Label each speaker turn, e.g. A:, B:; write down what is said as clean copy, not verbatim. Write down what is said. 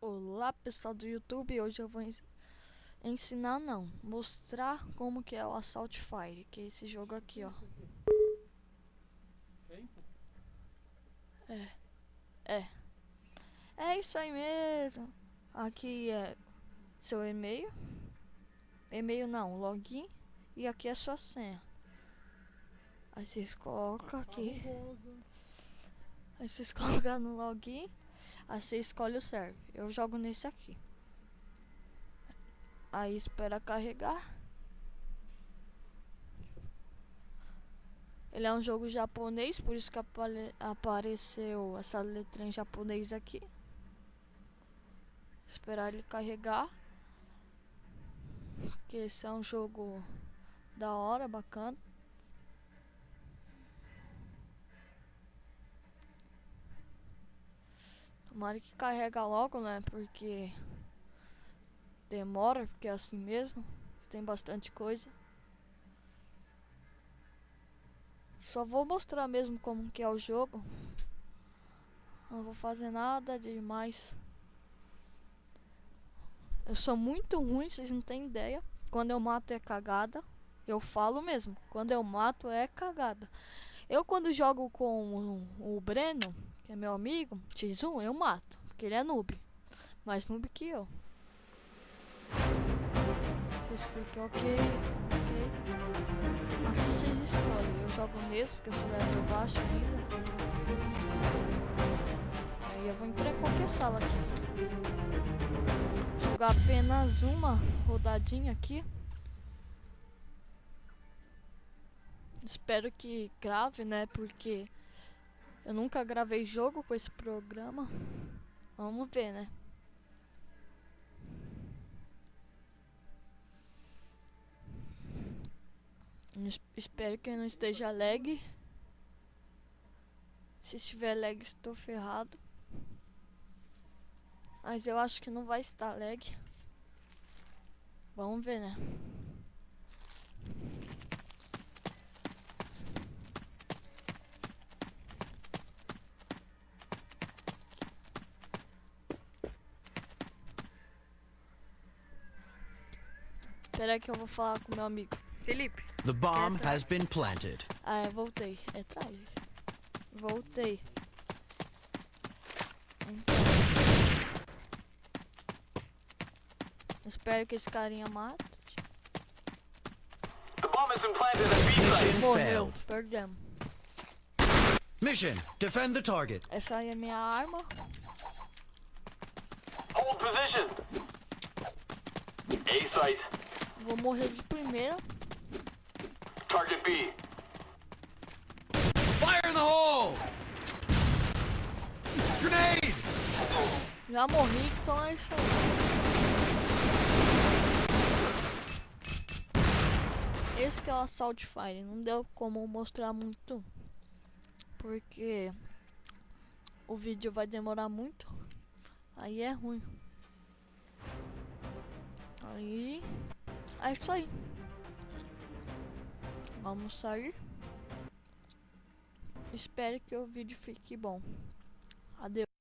A: Olá pessoal do YouTube, hoje eu vou ensinar mostrar como que é o Assault Fire, que é esse jogo aqui, ó. É isso aí mesmo. Aqui é seu e-mail, login, e aqui é sua senha. Aí vocês colocam aqui, aí vocês colocam no login, aí você escolhe o server. Eu jogo nesse aqui. Aí espera carregar. Ele é um jogo japonês, por isso que apareceu essa letra em japonês aqui. Esperar ele carregar. Que esse é um jogo da hora, bacana. Tomara que carrega logo, né? Porque demora, porque é assim mesmo. Tem bastante coisa. Só vou mostrar mesmo como que é o jogo. Não vou fazer nada demais. Eu sou muito ruim, vocês não têm ideia. Quando eu mato é cagada. Eu falo mesmo, quando eu mato é cagada. Eu quando jogo com o Breno, que é meu amigo, X1, eu mato. Porque ele é noob. Mais noob que eu. Vocês clicam ok. Aqui vocês escolhem. Eu jogo nesse porque eu sou level baixo ainda. Aí eu vou entrar em qualquer sala aqui. Jogar apenas uma rodadinha aqui. Espero que grave, né? Porque eu nunca gravei jogo com esse programa. Vamos ver, né? Espero que não esteja lag. Se estiver lag, estou ferrado. Mas eu acho que não vai estar lag. Vamos ver, né? Espera que eu vou falar com meu amigo Felipe.
B: The bomb has been planted.
A: Ah, voltei. É trás. Voltei. Espero que esse carinha mate.
C: The bomb has been planted at B site.
B: Mission
A: Morreu.
B: failed.
A: Perdemos.
B: Mission, defend the target.
A: Essa aí é minha arma.
C: Hold position. A site.
A: Vou morrer de primeira.
C: Target B.
B: Fire in the hole! Grenade!
A: Já morri, então é isso aí. Esse que é o Assault Fire. Não deu como mostrar muito, porque o vídeo vai demorar muito. Aí é ruim. Aí é isso aí. Vamos sair. Espero que o vídeo fique bom. Adeus.